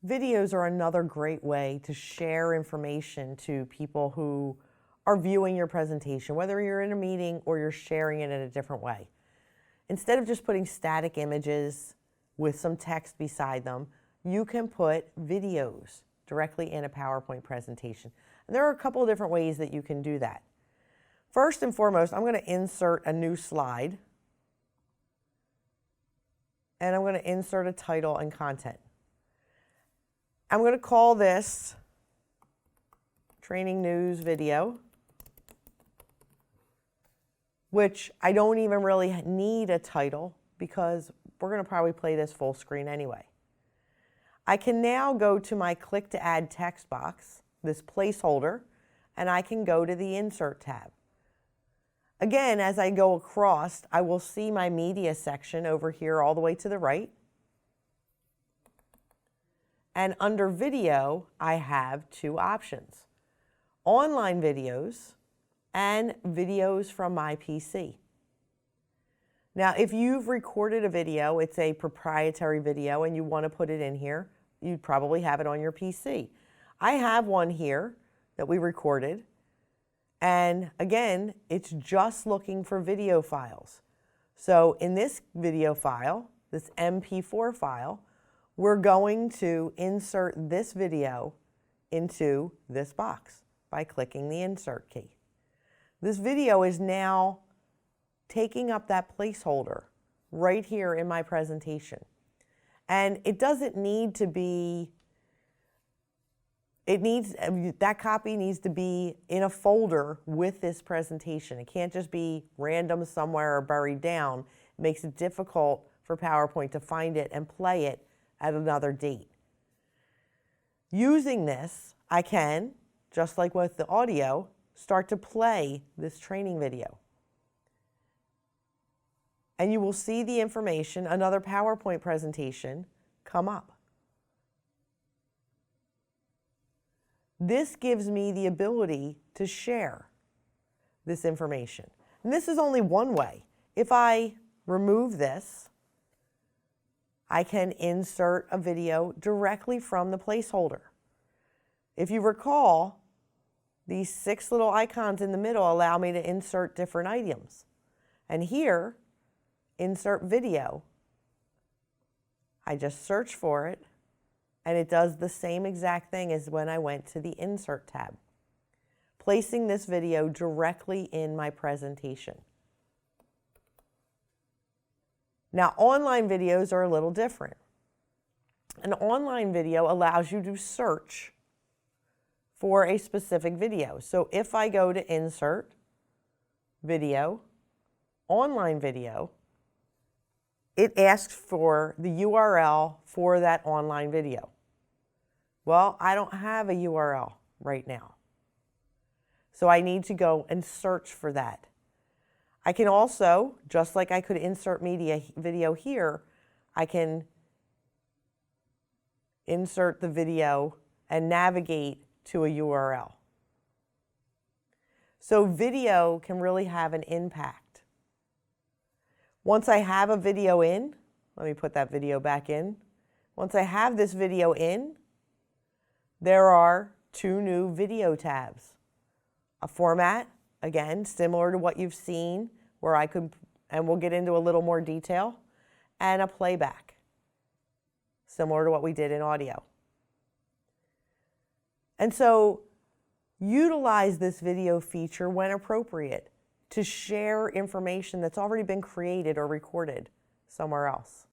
Videos are another great way to share information to people who are viewing your presentation, whether you're in a meeting or you're sharing it in a different way. Instead of just putting static images with some text beside them, you can put videos directly in a PowerPoint presentation. And there are a couple of different ways that you can do that. First and foremost, I'm going to insert a new slide, and I'm going to insert a title and content. I'm going to call this training news video, which I don't even really need a title because we're going to probably play this full screen anyway. I can now go to my click to add text box, this placeholder, and I can go to the Insert tab. Again, as I go across, I will see my media section over here all the way to the right. And under video, I have two options: online videos and videos from my PC. Now, if you've recorded a video, it's a proprietary video, and you want to put it in here, you'd probably have it on your PC. I have one here that we recorded, and again, it's just looking for video files. So in this video file, this MP4 file, we're going to insert this video into this box by clicking the Insert key. This video is now taking up that placeholder right here in my presentation. And it doesn't need to be, that copy needs to be in a folder with this presentation. It can't just be random somewhere or buried down. It makes it difficult for PowerPoint to find it and play it at another date. Using this, I can, just like with the audio, start to play this training video. And you will see the information, another PowerPoint presentation, come up. This gives me the ability to share this information. And this is only one way. If I remove this, I can insert a video directly from the placeholder. If you recall, these 6 little icons in the middle allow me to insert different items. And here, insert video. I just search for it, and it does the same exact thing as when I went to the Insert tab, placing this video directly in my presentation. Now, online videos are a little different. An online video allows you to search for a specific video. So if I go to Insert, Video, Online Video, it asks for the URL for that online video. Well, I don't have a URL right now, so I need to go and search for that. I can also, just like I could insert video here, I can insert the video and navigate to a URL. So video can really have an impact. Once I have a video in, let me put that video back in. Once I have this video in, there are 2 new video tabs. A format, again, similar to what you've seen, where I could, and we'll get into a little more detail, and a playback, similar to what we did in audio. And so utilize this video feature when appropriate to share information that's already been created or recorded somewhere else.